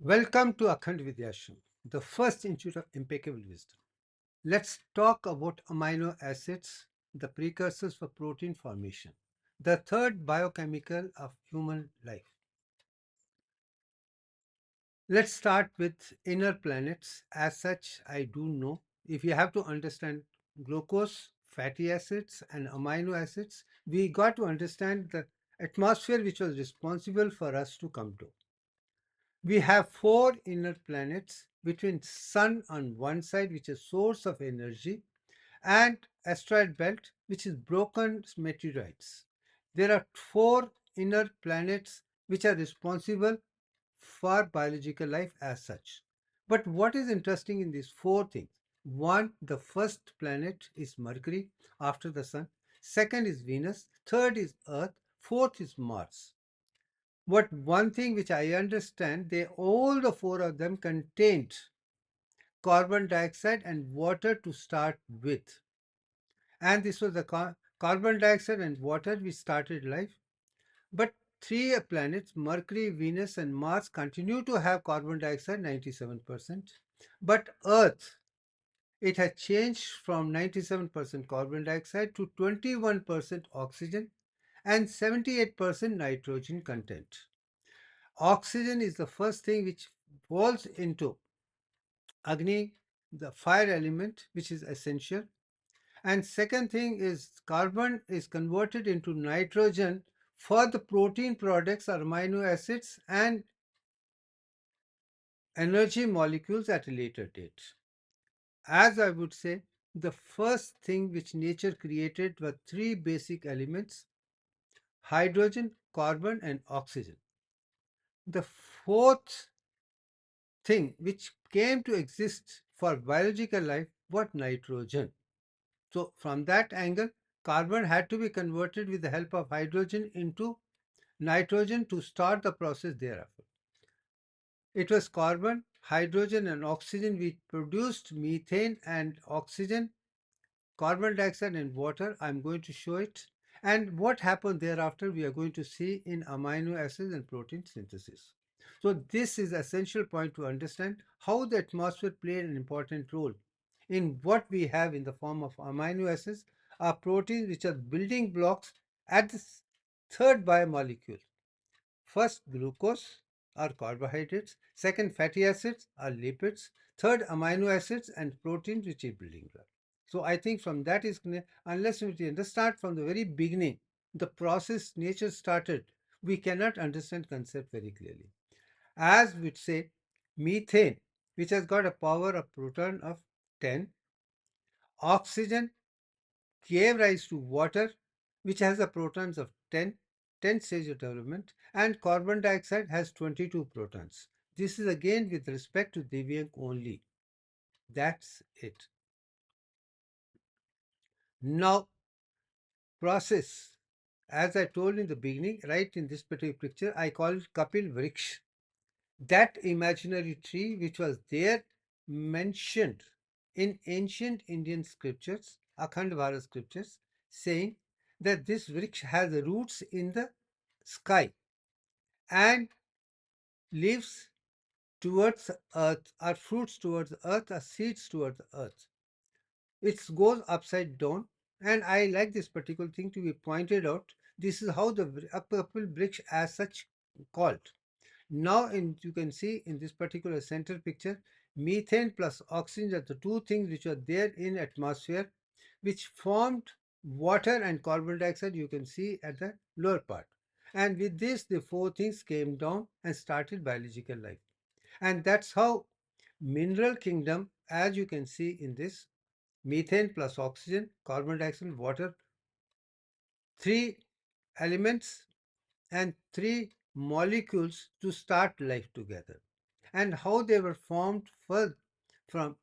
Welcome to Akhand Vidyashram, the first institute of impeccable wisdom. Let's talk about amino acids, the precursors for protein formation, the third biochemical of human life. Let's start with inner planets. As such, I do know if you have to understand glucose, fatty acids, and amino acids, we got to understand the atmosphere which was responsible for us to come to. We have four inner planets between sun on one side, which is source of energy, and asteroid belt, which is broken meteorites. There are four inner planets which are responsible for biological life as such. But what is interesting in these four things? One, the first planet is Mercury after the sun. Second is Venus. Third is Earth. Fourth is Mars. But one thing which I understand, they all the four of them contained carbon dioxide and water to start with. And this was the carbon dioxide and water which started life. But three planets, Mercury, Venus, and Mars, continue to have carbon dioxide 97%. But Earth, it has changed from 97% carbon dioxide to 21% oxygen and 78% nitrogen content. Oxygen is the first thing which falls into Agni, the fire element, which is essential. And second thing is carbon is converted into nitrogen for the protein products or amino acids and energy molecules at a later date. As I would say, the first thing which nature created were three basic elements: hydrogen, carbon, and oxygen. The fourth thing which came to exist for biological life was nitrogen. So, from that angle, carbon had to be converted with the help of hydrogen into nitrogen to start the process thereafter. It was carbon, hydrogen, and oxygen which produced methane and oxygen, carbon dioxide, and water. I'm going to show it. And what happened thereafter, we are going to see in amino acids and protein synthesis. So, this is essential point to understand how the atmosphere played an important role in what we have in the form of amino acids are proteins which are building blocks at the third biomolecule. First, glucose are carbohydrates. Second, fatty acids are lipids. Third, amino acids and proteins, which is building block. So I think from that is clear, unless we understand from the very beginning the process nature started, we cannot understand concept very clearly. As we'd say, methane, which has got a power of proton of 10, oxygen gave rise to water, which has the protons of 10, 10 stage of development, and carbon dioxide has 22 protons. This is again with respect to Divyang only. That's it. Now, process. As I told in the beginning, right in this particular picture, I call it Kapil Vriksh. That imaginary tree which was there mentioned in ancient Indian scriptures, Akhand Bharat scriptures, saying that this vriksha has roots in the sky and leaves towards earth, or fruits towards earth, or seeds towards earth. It goes upside down, and I like this particular thing to be pointed out. This is how the Kapil Vriksha as such called. Now, you can see in this particular center picture, methane plus oxygen are the two things which are there in atmosphere, which formed water and carbon dioxide. You can see at the lower part. And with this, the four things came down and started biological life. And that's how mineral kingdom, as you can see in this, methane plus oxygen, carbon dioxide, water, three elements and three molecules to start life together, and how they were formed first from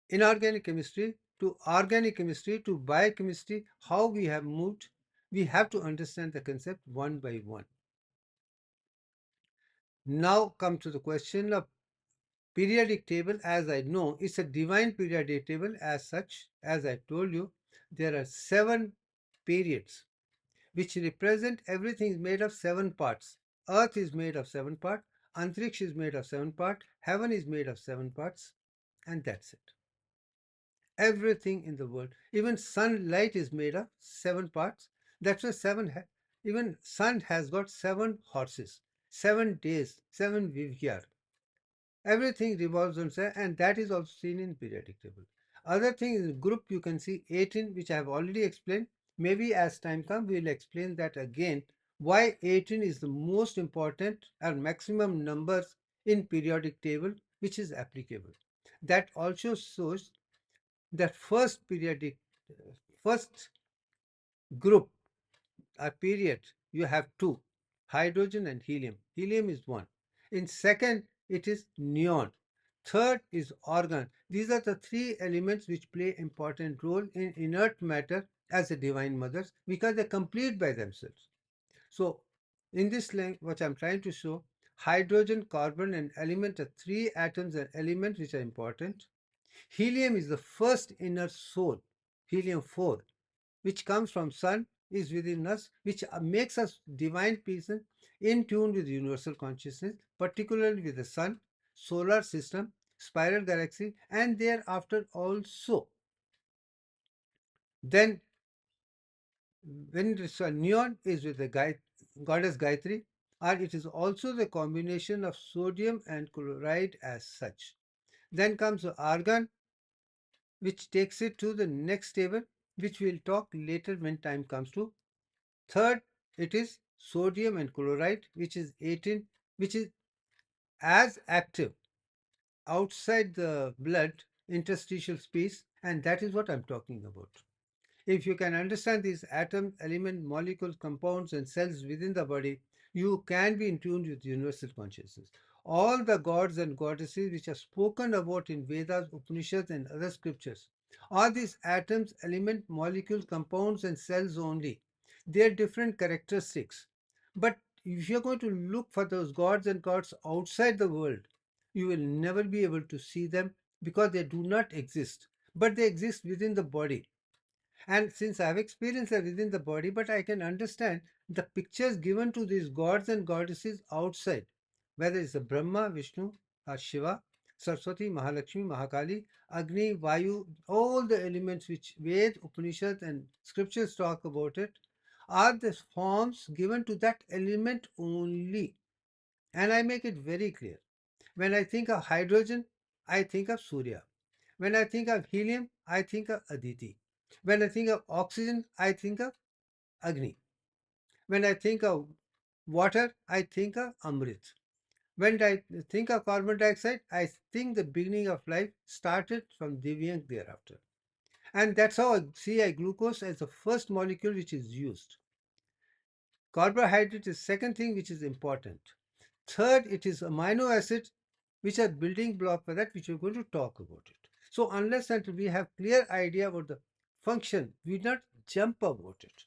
inorganic chemistry to organic chemistry to biochemistry, how we have moved. We have to understand the concept one by one. Now come to the question of periodic table. As I know, it's a divine periodic table. As such, as I told you, there are 7 periods which represent everything is made of 7 parts. Earth is made of 7 parts. Antriksh is made of 7 parts, heaven is made of 7 parts, and that's it. Everything in the world, even sunlight is made of 7 parts. That's why even sun has got 7 horses, 7 days, 7 vivgyar. Everything revolves on sun, and that is also seen in periodic table. Other thing is group, you can see 18, which I have already explained. Maybe as time comes, we will explain that again, why 18 is the most important and maximum numbers in periodic table, which is applicable. That also shows that first group, a period, you have two, hydrogen and helium. Helium is one. In second, it is neon. Third is argon. These are the three elements which play important role in inert matter as a divine mothers because they complete by themselves. So in this link, what I'm trying to show, hydrogen, carbon, and element are three atoms and elements which are important. Helium is the first inner soul, helium 4, which comes from sun, is within us, which makes us divine person in tune with universal consciousness, particularly with the sun, solar system, spiral galaxy, and thereafter also. Then when this neon is with the goddess Gayatri, or it is also the combination of sodium and chloride as such. Then comes the argon, which takes it to the next table, which we'll talk later when time comes to. Third, it is sodium and chloride, which is 18, which is as active outside the blood interstitial space, and that is what I'm talking about. If you can understand these atoms, element, molecules, compounds, and cells within the body, you can be in tune with universal consciousness. All the gods and goddesses which are spoken about in Vedas, Upanishads, and other scriptures are these atoms, element, molecules, compounds, and cells only. They are different characteristics. But if you're going to look for those gods and gods outside the world, you will never be able to see them because they do not exist. But they exist within the body, and since I have experienced that within the body, but I can understand the pictures given to these gods and goddesses outside, whether it's the Brahma, Vishnu, or Shiva, Saraswati, Mahalakshmi, Mahakali, Agni, Vayu, all the elements which Ved, Upanishads, and scriptures talk about it, are the forms given to that element only. And I make it very clear. When I think of hydrogen, I think of Surya. When I think of helium, I think of Aditi. When I think of oxygen, I think of Agni. When I think of water, I think of Amrit. When I think of carbon dioxide, I think the beginning of life started from Divyank thereafter. And that's how I see a glucose as the first molecule which is used. Carbohydrate is second thing which is important. Third, it is amino acids which are building block for that, which we're going to talk about it. So unless until we have clear idea about the function, we not jump about it.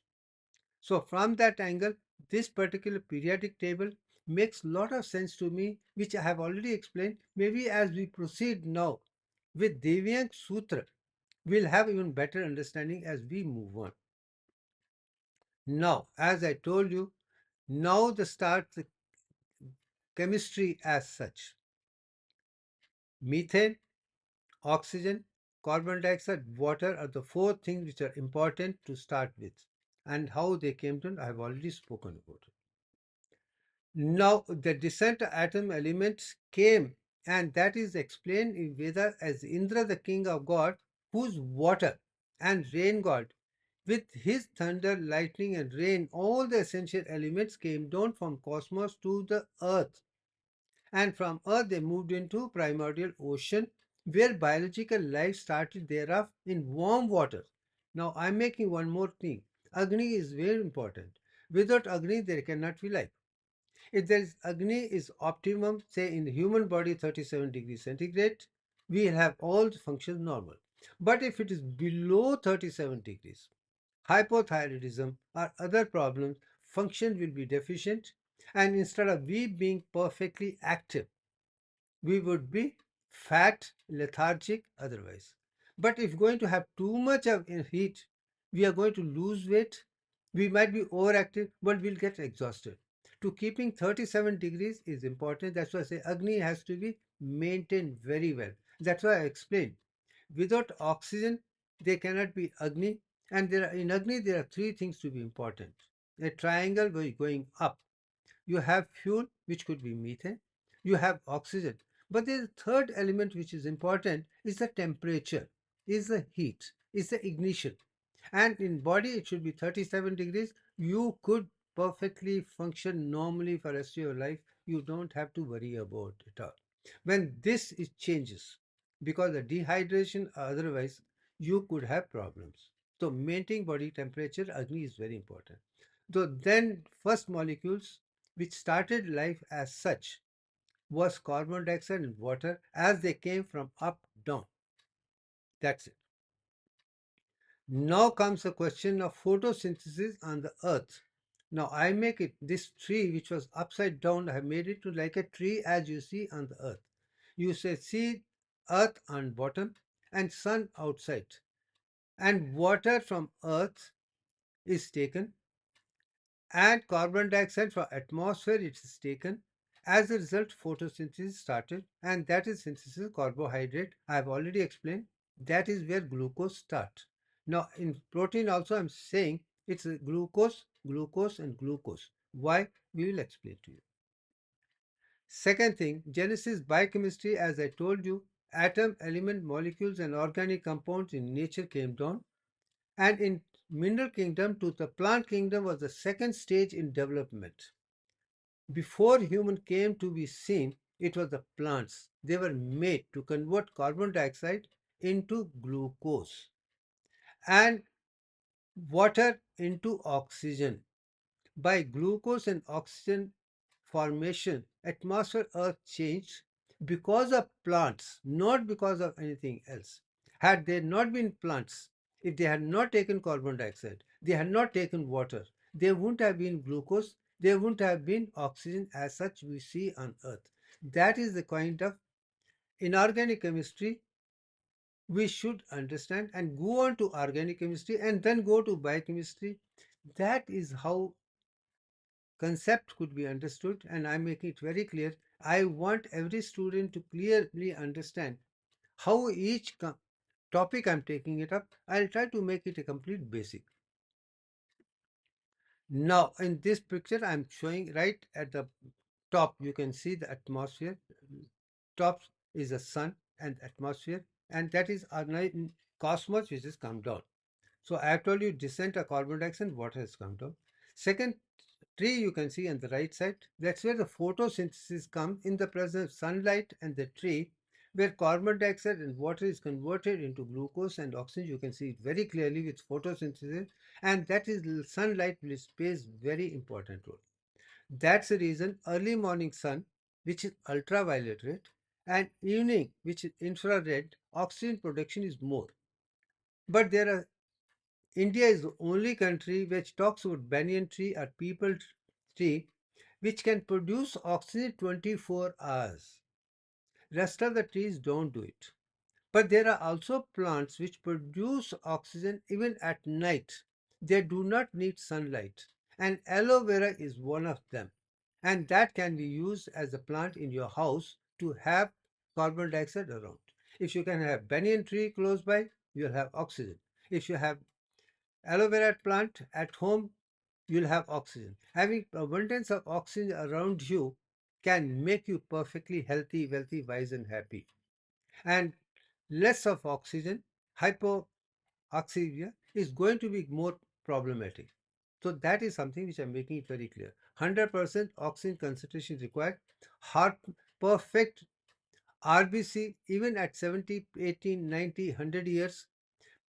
So from that angle, this particular periodic table makes lot of sense to me, which I have already explained. Maybe as we proceed now with Devyank Sutra, we'll have even better understanding as we move on. Now, as I told you, now the start the chemistry as such. Methane, oxygen, carbon dioxide, water are the four things which are important to start with. And how they came to, I have already spoken about it. Now, the descent atom elements came, and that is explained in Veda as Indra, the king of God, whose water and rain god, with his thunder, lightning, and rain, all the essential elements came down from cosmos to the earth. And from earth they moved into primordial ocean, where biological life started thereof in warm water. Now I'm making one more thing. Agni is very important. Without Agni there cannot be life. If there is Agni is optimum, say in the human body 37 degrees centigrade, we have all the functions normal. But if it is below 37 degrees, hypothyroidism or other problems, function will be deficient, and instead of we being perfectly active, we would be fat, lethargic otherwise. But if going to have too much of heat, we are going to lose weight. We might be overactive, but we'll get exhausted. To keeping 37 degrees is important. That's why I say Agni has to be maintained very well. That's why I explained. Without oxygen, there cannot be Agni. And in Agni, there are three things to be important. A triangle going up. You have fuel, which could be methane. You have oxygen. But there's a third element which is important is the temperature, is the heat, is the ignition. And in body, it should be 37 degrees. You could perfectly function normally for the rest of your life. You don't have to worry about it all. When this is changes, because of dehydration or otherwise, you could have problems. So maintaining body temperature, Agni is very important. So then first molecules which started life as such was carbon dioxide and water as they came from up down. That's it. Now comes the question of photosynthesis on the earth. Now I make it this tree which was upside down, I have made it to like a tree as you see on the earth. You say see earth on bottom and sun outside, and water from earth is taken and carbon dioxide from atmosphere it is taken. As a result, photosynthesis started, and that is synthesis of carbohydrate. I have already explained. That is where glucose starts. Now, in protein also, I'm saying it's glucose, glucose, and glucose. Why? We will explain to you. Second thing, Genesis biochemistry, as I told you, atom, element, molecules, and organic compounds in nature came down, and in mineral kingdom to the plant kingdom was the second stage in development. Before human came to be seen, it was the plants. They were made to convert carbon dioxide into glucose and water into oxygen. By glucose and oxygen formation, atmosphere Earth changed because of plants, not because of anything else. Had there not been plants, if they had not taken carbon dioxide, they had not taken water, there wouldn't have been glucose, there wouldn't have been oxygen as such we see on Earth. That is the kind of inorganic chemistry we should understand and go on to organic chemistry and then go to biochemistry. That is how concept could be understood, and I make it very clear. I want every student to clearly understand how each topic I'm taking it up. I'll try to make it a complete basic. Now, in this picture, I'm showing right at the top, you can see the atmosphere. Top is the sun and atmosphere, and that is our cosmos, which has come down. So I have told you descent of carbon dioxide, water has come down. Second tree you can see on the right side, that's where the photosynthesis comes in the presence of sunlight and the tree, where carbon dioxide and water is converted into glucose and oxygen. You can see it very clearly with photosynthesis, and that is sunlight which plays very important role. That's the reason early morning sun, which is ultraviolet red, and evening, which is infrared, oxygen production is more. But there are India is the only country which talks about banyan tree or people tree which can produce oxygen 24 hours. Rest of the trees don't do it. But there are also plants which produce oxygen even at night. They do not need sunlight. And aloe vera is one of them. And that can be used as a plant in your house to have carbon dioxide around. If you can have banyan tree close by, you'll have oxygen. If you have aloe vera plant at home, you'll have oxygen. Having abundance of oxygen around you can make you perfectly healthy, wealthy, wise, and happy. And less of oxygen, hypoxemia, is going to be more problematic. So that is something which I'm making it very clear. 100% oxygen concentration required. Heart perfect RBC even at 70, 18, 90, 100 years.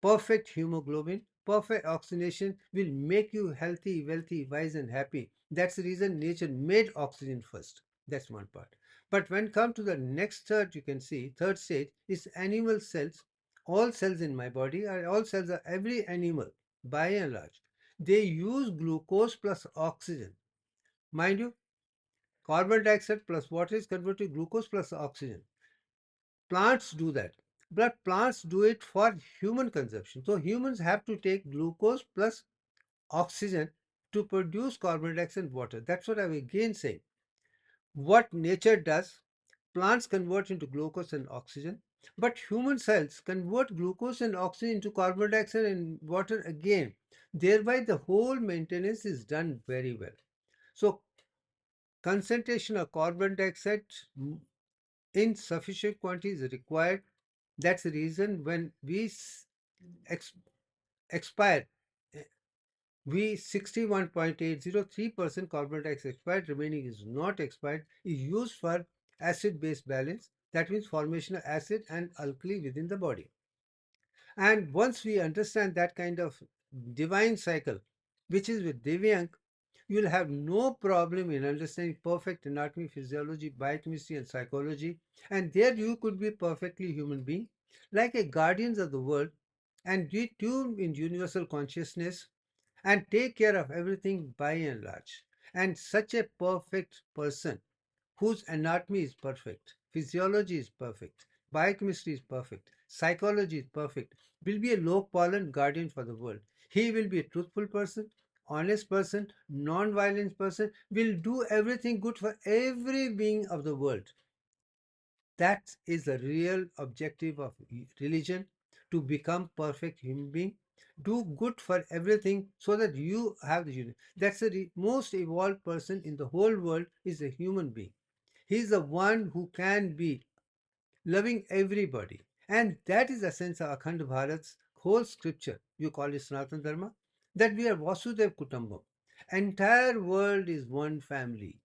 Perfect hemoglobin, perfect oxygenation will make you healthy, wealthy, wise, and happy. That's the reason nature made oxygen first. That's one part. But when come to the next third, you can see third stage is animal cells. All cells in my body are all cells of every animal, by and large. They use glucose plus oxygen. Mind you, carbon dioxide plus water is converted to glucose plus oxygen. Plants do that, but plants do it for human consumption. So humans have to take glucose plus oxygen to produce carbon dioxide and water. That's what I'm again saying. What nature does, plants convert into glucose and oxygen, but human cells convert glucose and oxygen into carbon dioxide and water again. Thereby, the whole maintenance is done very well. So, concentration of carbon dioxide in sufficient quantity is required. That's the reason when we ex- expire, eh, we 61.803% carbon dioxide expired, remaining is not expired, is used for acid base balance. That means formation of acid and alkali within the body. And once we understand that kind of divine cycle, which is with Divyang, you'll have no problem in understanding perfect anatomy, physiology, biochemistry, and psychology. And there you could be perfectly human being, like a guardians of the world, and be tuned in universal consciousness and take care of everything by and large. And such a perfect person whose anatomy is perfect, physiology is perfect, biochemistry is perfect, psychology is perfect, will be a low pollen guardian for the world. He will be a truthful person, honest person, non-violent person, will do everything good for every being of the world. That is the real objective of religion, to become perfect human being. Do good for everything so that you have the unity. That's the most evolved person in the whole world is a human being. He is the one who can be loving everybody. And that is the sense of Akhand Bharat's whole scripture. You call it Sanatana Dharma, that we are Vasudev Kutumbam. Entire world is one family.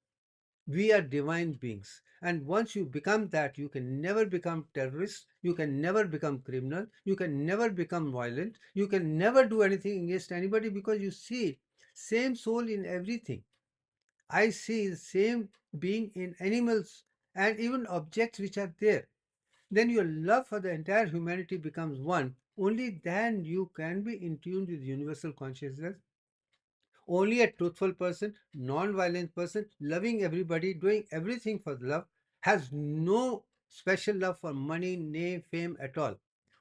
We are divine beings. And once you become that, you can never become terrorist, you can never become criminal, you can never become violent, you can never do anything against anybody, because you see same soul in everything. I see the same being in animals and even objects which are there. Then your love for the entire humanity becomes one. Only then you can be in tune with universal consciousness. Only a truthful person, non-violent person, loving everybody, doing everything for love, has no special love for money, name, fame at all.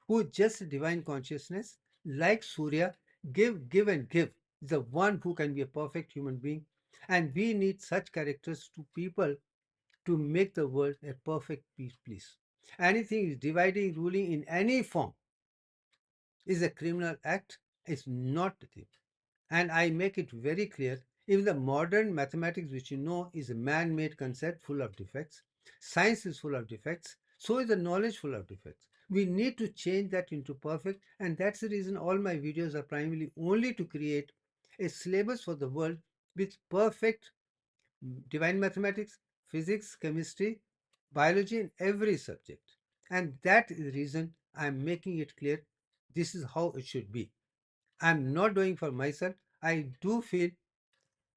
Who just divine consciousness, like Surya, give and give. The one who can be a perfect human being. And we need such characters to people to make the world a perfect peace, please. Anything is dividing, ruling in any form is a criminal act, is not the thing. And I make it very clear, even the modern mathematics, which you know is a man-made concept full of defects, science is full of defects, so is the knowledge full of defects. We need to change that into perfect, and that's the reason all my videos are primarily only to create a syllabus for the world with perfect divine mathematics, physics, chemistry, biology, in every subject. And that is the reason I'm making it clear this is how it should be. I'm not doing for myself. I do feel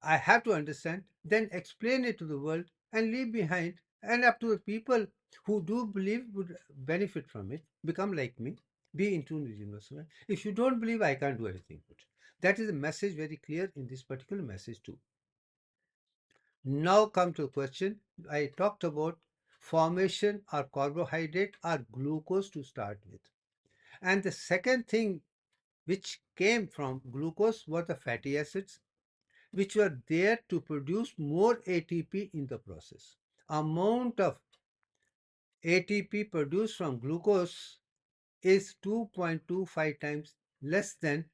I have to understand, then explain it to the world and leave behind, and up to the people who do believe would benefit from it, become like me, be in tune with universal. If you don't believe, I can't do anything good. That is the message very clear in this particular message too. Now come to the question. I talked about formation or carbohydrate or glucose to start with. And the second thing which came from glucose were the fatty acids, which were there to produce more ATP in the process. Amount of ATP produced from glucose is 2.25 times less than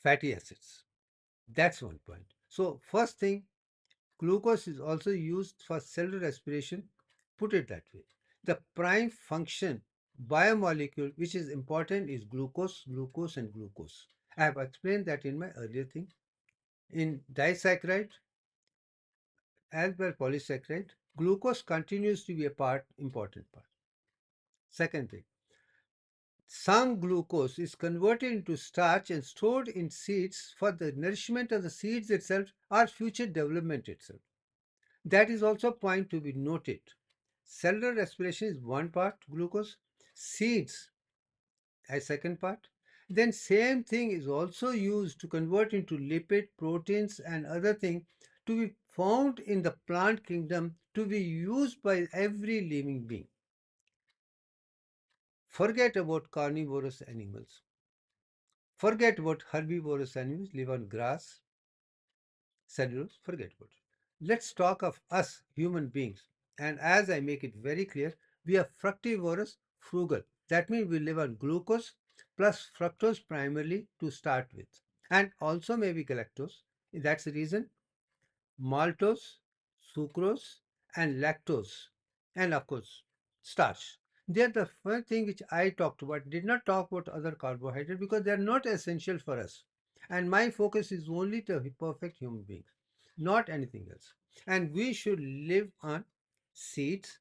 fatty acids. That's one point. So first thing, glucose is also used for cellular respiration. Put it that way. The prime function biomolecule which is important is glucose, glucose, and glucose. I have explained that in my earlier thing. In disaccharide as well polysaccharide, glucose continues to be a important part. Second thing, some glucose is converted into starch and stored in seeds for the nourishment of the seeds itself or future development itself. That is also a point to be noted. Cellular respiration is one part glucose, seeds a second part. Then same thing is also used to convert into lipid, proteins and other things to be found in the plant kingdom to be used by every living being. Forget about carnivorous animals. Forget what herbivorous animals live on grass, cellulose, forget about it. Let's talk of us human beings. And as I make it very clear, we are fructivorous, frugal. That means we live on glucose plus fructose primarily to start with, and also maybe galactose. That's the reason maltose, sucrose, and lactose, and of course, starch. They are the first thing which I talked about. Did not talk about other carbohydrates because they are not essential for us. And my focus is only to perfect human beings, not anything else. And we should live on seeds,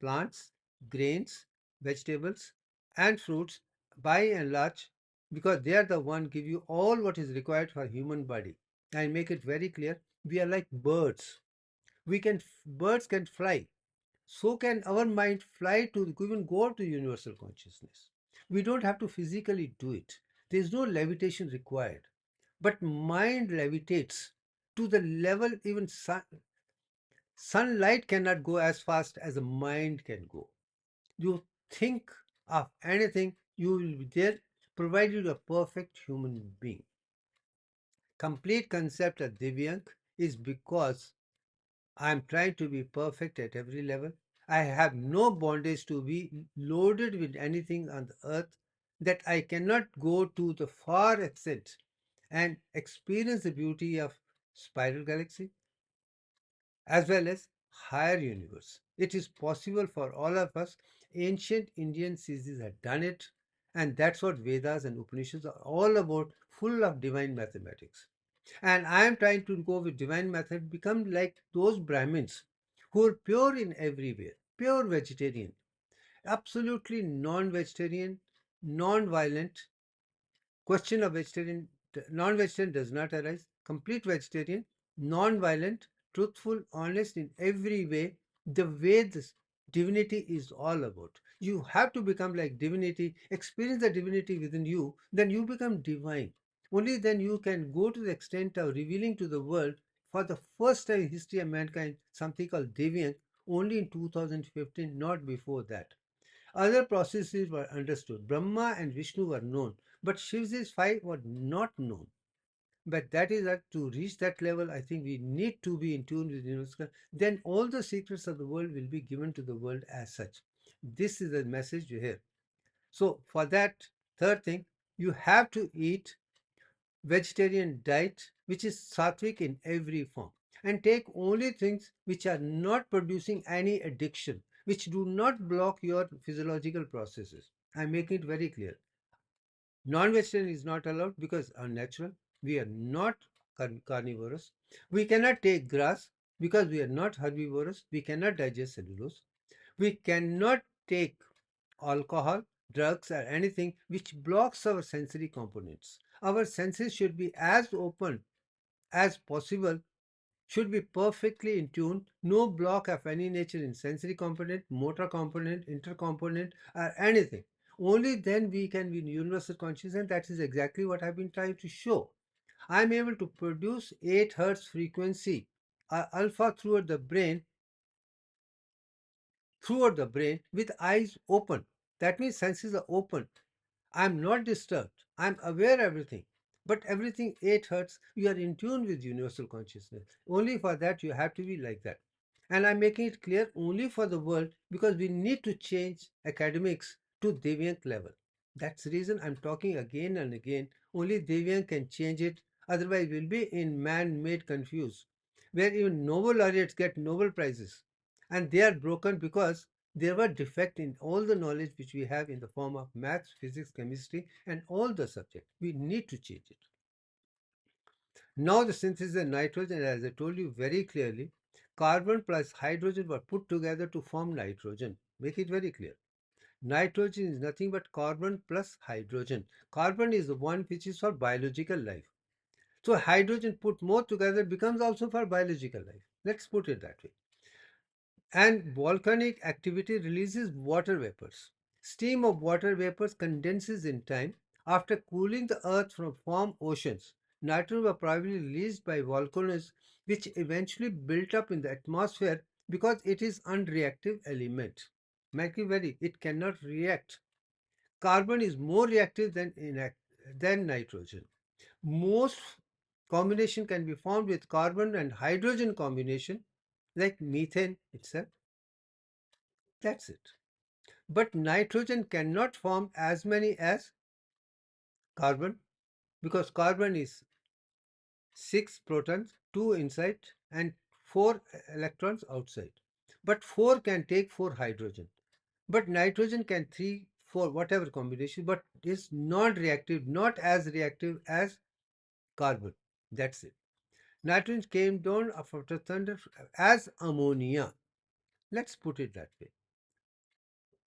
plants, grains, vegetables, and fruits by and large because they are the one give you all what is required for human body. I make it very clear we are like birds. Birds can fly. So can our mind fly to even go to universal consciousness. We don't have to physically do it. There is no levitation required. But mind levitates to the level even sunlight cannot go as fast as a mind can go. You think of anything, you will be there, provided you are a perfect human being. Complete concept of Divyank is because I am trying to be perfect at every level. I have no bondage to be loaded with anything on the earth that I cannot go to the far extent and experience the beauty of spiral galaxy as well as higher universe. It is possible for all of us. Ancient Indian sages had done it, and that's what Vedas and Upanishads are all about, full of divine mathematics. And I am trying to go with divine method, become like those Brahmins who are pure in every way, pure vegetarian, absolutely non-vegetarian, non-violent. Question of non-vegetarian does not arise. Complete vegetarian, non-violent, truthful, honest in every way. The way this divinity is all about. You have to become like divinity, experience the divinity within you, then you become divine. Only then you can go to the extent of revealing to the world for the first time in history of mankind something called Deviant only in 2015, not before that. Other processes were understood. Brahma and Vishnu were known, but Shiv's five were not known. But that is that to reach that level, I think we need to be in tune with the universe. Then all the secrets of the world will be given to the world as such. This is the message you hear. So for that third thing, you have to eat vegetarian diet which is sattvic in every form and take only things which are not producing any addiction, which do not block your physiological processes. I make it very clear. Non-vegetarian is not allowed because unnatural. We are not carnivorous. We cannot take grass because we are not herbivorous. We cannot digest cellulose. We cannot take alcohol, drugs, or anything which blocks our sensory components. Our senses should be as open as possible, should be perfectly in tune, no block of any nature in sensory component, motor component, intercomponent, or anything. Only then we can be in universal consciousness, and that is exactly what I've been trying to show. I'm able to produce 8 hertz frequency alpha throughout the brain with eyes open. That means senses are open. I'm not disturbed. I'm aware of everything. But everything 8 hertz, you are in tune with universal consciousness. Only for that you have to be like that. And I'm making it clear only for the world because we need to change academics to Deviant level. That's the reason I'm talking again and again. Only Deviant can change it. Otherwise, we'll be in man-made confused, where even Nobel laureates get Nobel prizes, and they are broken because there were defect in all the knowledge which we have in the form of maths, physics, chemistry, and all the subjects. We need to change it. Now the synthesis of nitrogen, as I told you very clearly, carbon plus hydrogen were put together to form nitrogen. Make it very clear. Nitrogen is nothing but carbon plus hydrogen. Carbon is the one which is for biological life. So hydrogen put more together becomes also for biological life. Let's put it that way. And volcanic activity releases water vapors. Steam of water vapors condenses in time. After cooling the earth from form oceans, nitrogen were probably released by volcanoes which eventually built up in the atmosphere because it is unreactive element. Make it very, it cannot react. Carbon is more reactive than then nitrogen. Most combination can be formed with carbon and hydrogen combination, like methane itself. That's it. But nitrogen cannot form as many as carbon, because carbon is 6 protons, 2 inside and 4 electrons outside. But 4 can take 4 hydrogen. But nitrogen can 3, 4, whatever combination, but is non-reactive, not as reactive as carbon. That's it. Nitrogen came down after thunder as ammonia. Let's put it that way.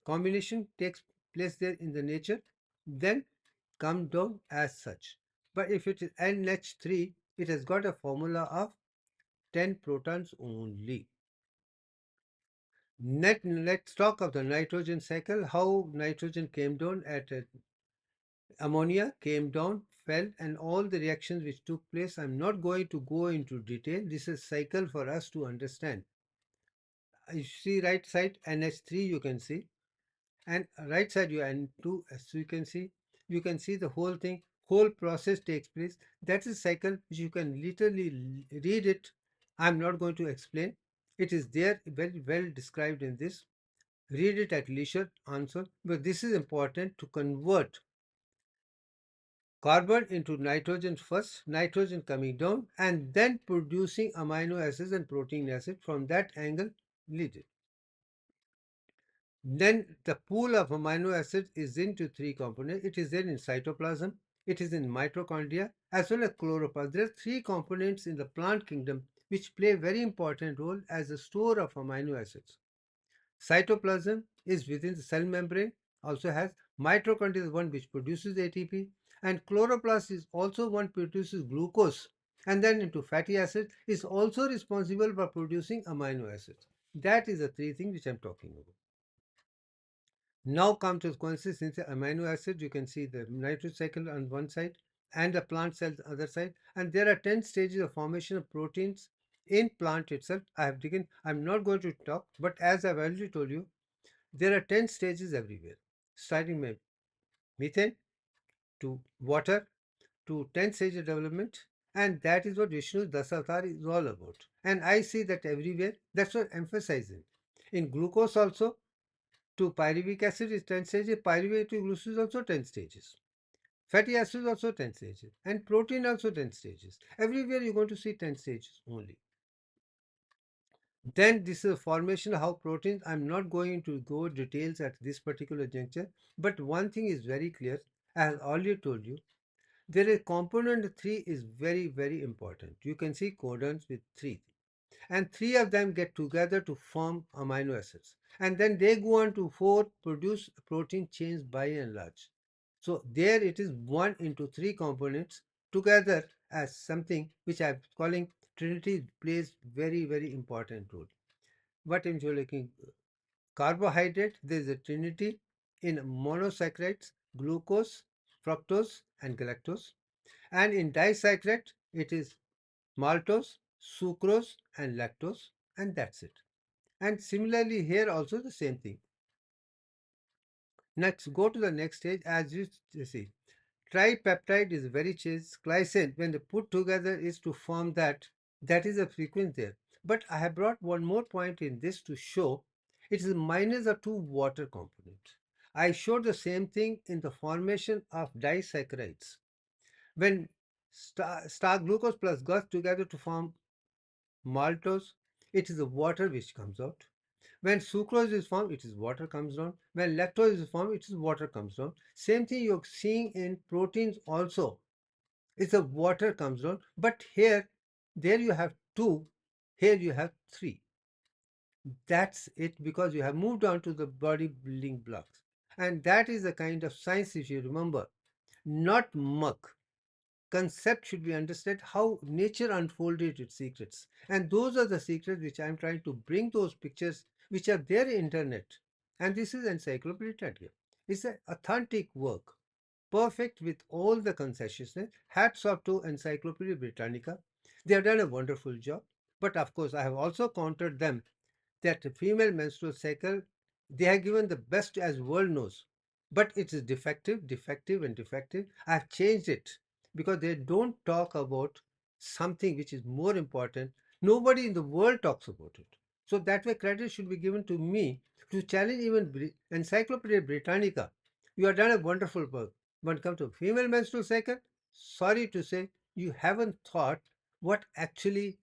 Combination takes place there in the nature, then come down as such. But if it is NH3, it has got a formula of 10 protons only. Let's talk of the nitrogen cycle, how nitrogen came down at ammonia, came down, fell, and all the reactions which took place. I'm not going to go into detail. This is cycle for us to understand. You see right side NH3 you can see, and right side you N2 as you can see the whole thing, whole process takes place. That's a cycle which you can literally read it. I'm not going to explain. It is there very well described in this. Read it at leisure, answer. But this is important to convert carbon into nitrogen first, nitrogen coming down, and then producing amino acids and protein acid. From that angle, lead it. Then the pool of amino acids is into three components. It is there in cytoplasm, it is in mitochondria, as well as chloroplast. There are three components in the plant kingdom which play a very important role as a store of amino acids. Cytoplasm is within the cell membrane, also has mitochondria is one which produces ATP, and chloroplast is also one produces glucose, and then into fatty acids is also responsible for producing amino acids. That is the three things which I'm talking about. Now come to consistency amino acids. You can see the nitrogen cycle on one side and the plant cells on the other side. And there are 10 stages of formation of proteins in plant itself. I have taken, I'm not going to talk, but as I've already told you, there are 10 stages everywhere, starting with methane to water to 10 stage of development. And that is what Vishnu's Dasavatara is all about. And I see that everywhere. That's what I'm emphasizing. In glucose also, to pyruvic acid is 10 stages, pyruvate to glucose is also 10 stages. Fatty acids also 10 stages, and protein also 10 stages. Everywhere you're going to see 10 stages only. Then this is a formation of how proteins, I'm not going to go details at this particular juncture, but one thing is very clear, as I already told you, there is component 3 is very, very important. You can see codons with 3. And 3 of them get together to form amino acids, and then they go on to 4 produce protein chains by and large. So there it is 1 into 3 components together as something which I'm calling trinity plays very, very important role. What am I looking? Carbohydrate, there is a trinity in monosaccharides, glucose, fructose and galactose, and in disaccharide it is maltose, sucrose, and lactose, and that's it. And similarly, here also the same thing. Next, go to the next stage. As you see, tripeptide is very changed. Glycine, when they put together, is to form that. That is a frequency there. But I have brought one more point in this to show it is minus the two water components. I showed the same thing in the formation of disaccharides. When star glucose plus gus together to form maltose, it is the water which comes out. When sucrose is formed, it is water comes down. When lactose is formed, it is water comes down. Same thing you're seeing in proteins also. It's the water comes down. But here, there you have 2, here you have 3. That's it, because you have moved on to the body building blocks. And that is the kind of science, if you remember, not muck. Concept should be understood how nature unfolded its secrets, and those are the secrets which I'm trying to bring, those pictures which are there in internet. And this is Encyclopedia Britannica. It's an authentic work, perfect with all the concessions. Hats off to Encyclopedia Britannica. They have done a wonderful job. But of course I have also countered them that female menstrual cycle, they have given the best as world knows. but it is defective, defective, and defective. I've changed it because they don't talk about something which is more important. Nobody in the world talks about it. So that way, credit should be given to me to challenge even Encyclopedia Britannica. You have done a wonderful work. When it comes to female menstrual cycle, sorry to say, you haven't thought what actually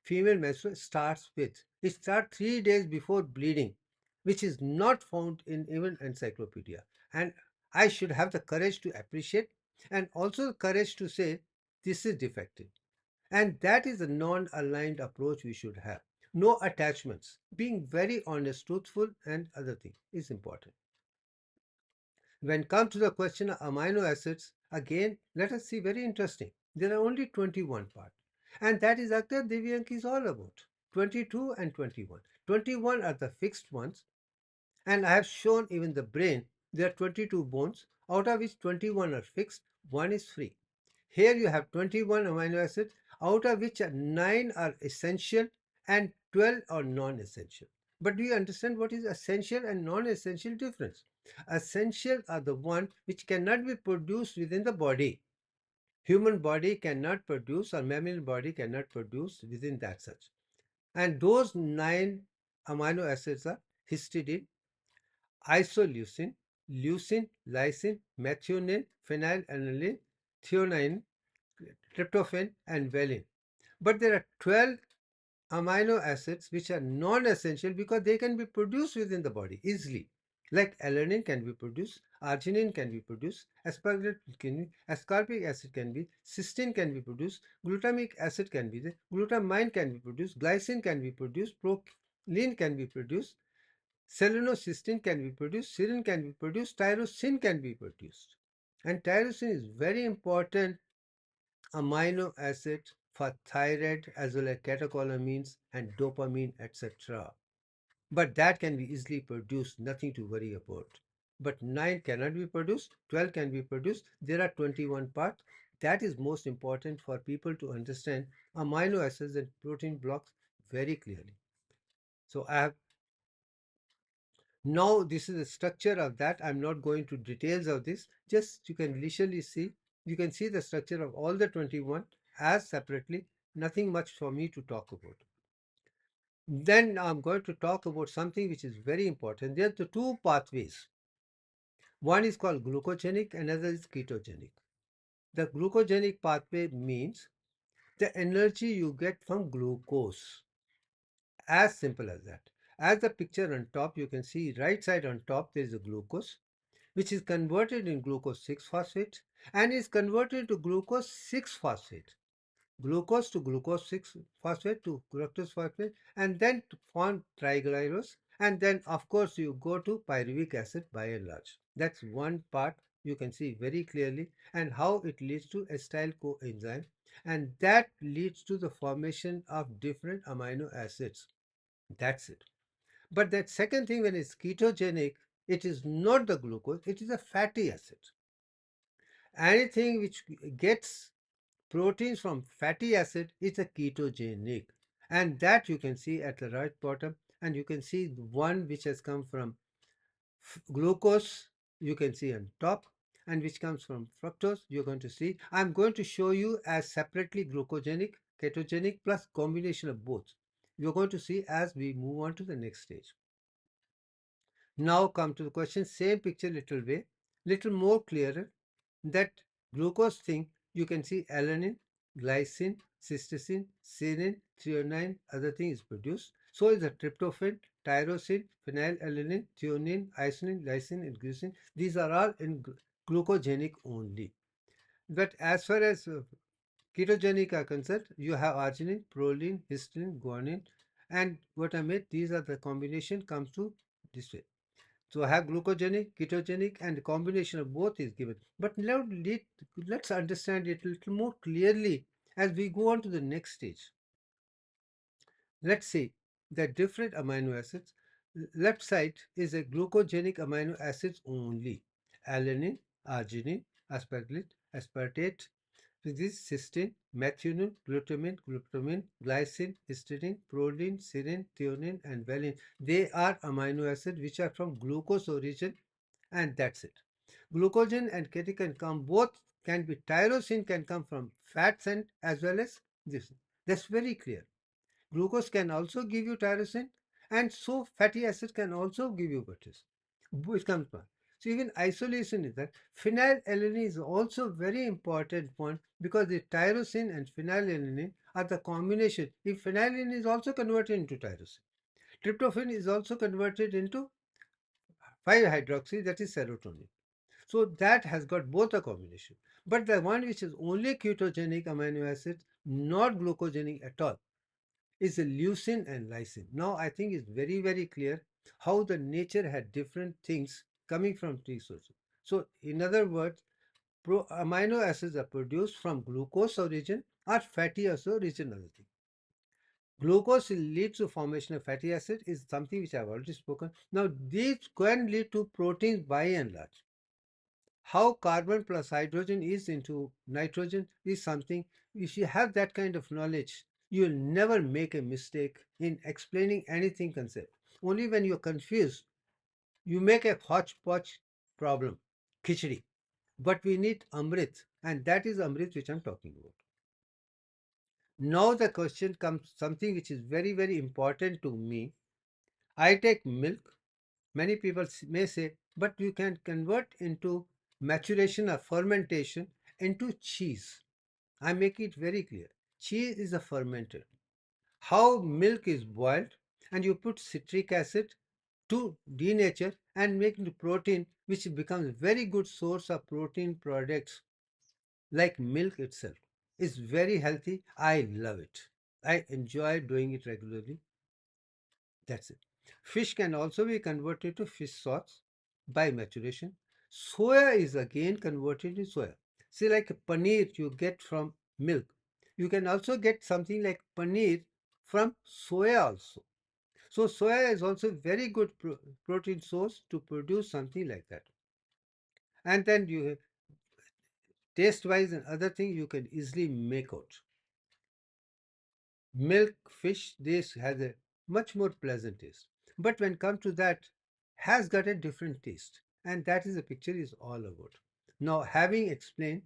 female menstrual starts with. It starts 3 days before bleeding, which is not found in even encyclopedia. And I should have the courage to appreciate and also the courage to say this is defective. And that is a non-aligned approach we should have. No attachments. Being very honest, truthful, and other thing is important. When come to the question of amino acids, again, let us see very interesting. There are only 21 parts. And that is Akhtar Divyank is all about. 22 and 21. 21 are the fixed ones. And I have shown even the brain, there are 22 bones, out of which 21 are fixed, one is free. Here you have 21 amino acids, out of which 9 are essential and 12 are non-essential. But do you understand what is essential and non-essential difference? Essential are the one which cannot be produced within the body. Human body cannot produce or mammalian body cannot produce within that such. And those 9 amino acids are histidine, isoleucine, leucine, lysine, methionine, phenylalanine, threonine, tryptophan, and valine. But there are 12 amino acids which are non-essential because they can be produced within the body easily. Like alanine can be produced, arginine can be produced, ascorbic acid can be, cysteine can be produced, glutamic acid can be there, glutamine can be produced, glycine can be produced, proline can be produced, selenocysteine can be produced, serine can be produced, tyrosine can be produced. And tyrosine is very important amino acid for thyroid as well as catecholamines and dopamine, etc. But that can be easily produced, nothing to worry about. But 9 cannot be produced, 12 can be produced. There are 21 parts. That is most important for people to understand amino acids and protein blocks very clearly. So I have now this is the structure of that. I'm not going to details of this. Just you can leisurely see. You can see the structure of all the 21 as separately. Nothing much for me to talk about. Then I'm going to talk about something which is very important. There are the two pathways. One is called glucogenic, another is ketogenic. The glucogenic pathway means the energy you get from glucose. As simple as that. As the picture on top, you can see right side on top there is a glucose which is converted in glucose 6 phosphate and is converted to glucose 6 phosphate. Glucose to glucose 6 phosphate to fructose phosphate and then to form triglyceride and then of course you go to pyruvic acid by and large. That's one part you can see very clearly and how it leads to acetyl coenzyme and that leads to the formation of different amino acids. That's it. But that second thing, when it's ketogenic, it is not the glucose, it is a fatty acid. Anything which gets proteins from fatty acid is a ketogenic. And that you can see at the right bottom. And you can see the one which has come from glucose, you can see on top, and which comes from fructose, you're going to see. I'm going to show you as separately glucogenic, ketogenic, plus combination of both. You're going to see as we move on to the next stage. Now come to the question, same picture little way, little more clearer. That glucose thing, you can see alanine, glycine, cysteine, serine, threonine, other thing is produced. So is the tryptophan, tyrosine, phenylalanine, threonine, isoleucine, lysine, and glycine. These are all in glucogenic only. But as far as ketogenic are concerned, you have arginine, proline, histidine, guanine, and what I made, these are the combination comes to this way. So I have glucogenic, ketogenic, and the combination of both is given. But now let's understand it a little more clearly as we go on to the next stage. Let's see the different amino acids. Left side is a glucogenic amino acids only. Alanine, arginine, aspartate, this cysteine, methionine, glutamine, glycine, histidine, proline, serine, threonine, and valine. They are amino acids which are from glucose origin and that's it. Glucogen and ketone can come both, can be tyrosine can come from fats and as well as this. That's very clear. Glucose can also give you tyrosine, and so fatty acid can also give you butters. Which comes from. So even isolation is that. Phenylalanine is also very important point because the tyrosine and phenylalanine are the combination. If phenylalanine is also converted into tyrosine, tryptophan is also converted into 5-hydroxy, that is serotonin. So that has got both a combination. But the one which is only ketogenic amino acid, not glucogenic at all, is the leucine and lysine. Now I think it's very, very clear how the nature had different things coming from three sources. So in other words, amino acids are produced from glucose origin or fatty acid origin. Other thing. Glucose leads to formation of fatty acid is something which I've already spoken. Now these can lead to proteins by and large. How carbon plus hydrogen is into nitrogen is something, if you have that kind of knowledge, you'll never make a mistake in explaining anything concept. Only when you're confused, you make a hodgepodge problem, khichdi. But we need amrit, and that is amrit which I'm talking about. Now the question comes something which is very, very important to me. I take milk. Many people may say, but you can convert into maturation or fermentation into cheese. I make it very clear. Cheese is a fermented. How milk is boiled and you put citric acid to denature and make into protein, which becomes very good source of protein products like milk itself. It's very healthy. I love it. I enjoy doing it regularly. That's it. Fish can also be converted to fish sauce by maturation. Soya is again converted to soya. See, like paneer you get from milk. You can also get something like paneer from soya also. So soya is also very good protein source to produce something like that. And then you taste wise and other thing you can easily make out. Milk, fish, this has a much more pleasant taste. But when come to that, has got a different taste. And that is the picture is all about. Now, having explained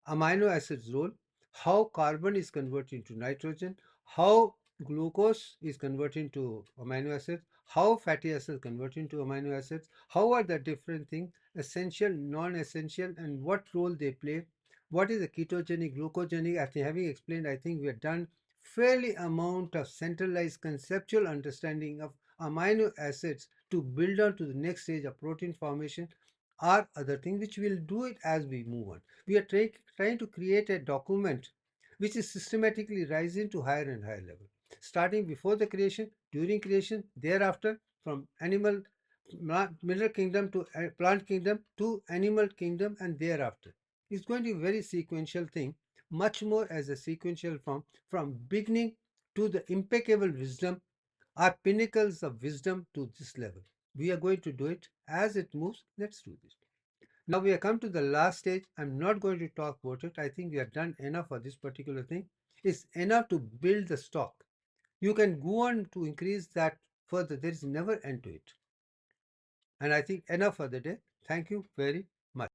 amino acids role, how carbon is converted into nitrogen, how glucose is converted into amino acids, how fatty acids convert into amino acids, how are the different things, essential, non-essential, and what role they play, what is the ketogenic, glucogenic, after having explained, I think we have done fairly amount of centralized conceptual understanding of amino acids to build on to the next stage of protein formation or other things, which we'll do it as we move on. We are trying to create a document which is systematically rising to higher and higher level, starting before the creation, during creation, thereafter, from animal mineral kingdom to plant kingdom to animal kingdom, and thereafter. It's going to be a very sequential thing, much more as a sequential form from beginning to the impeccable wisdom, our pinnacles of wisdom to this level. We are going to do it as it moves. Let's do this. Now we have come to the last stage. I'm not going to talk about it. I think we have done enough for this particular thing. It's enough to build the stock. You can go on to increase that further. There is never end to it. And I think enough for the day. Thank you very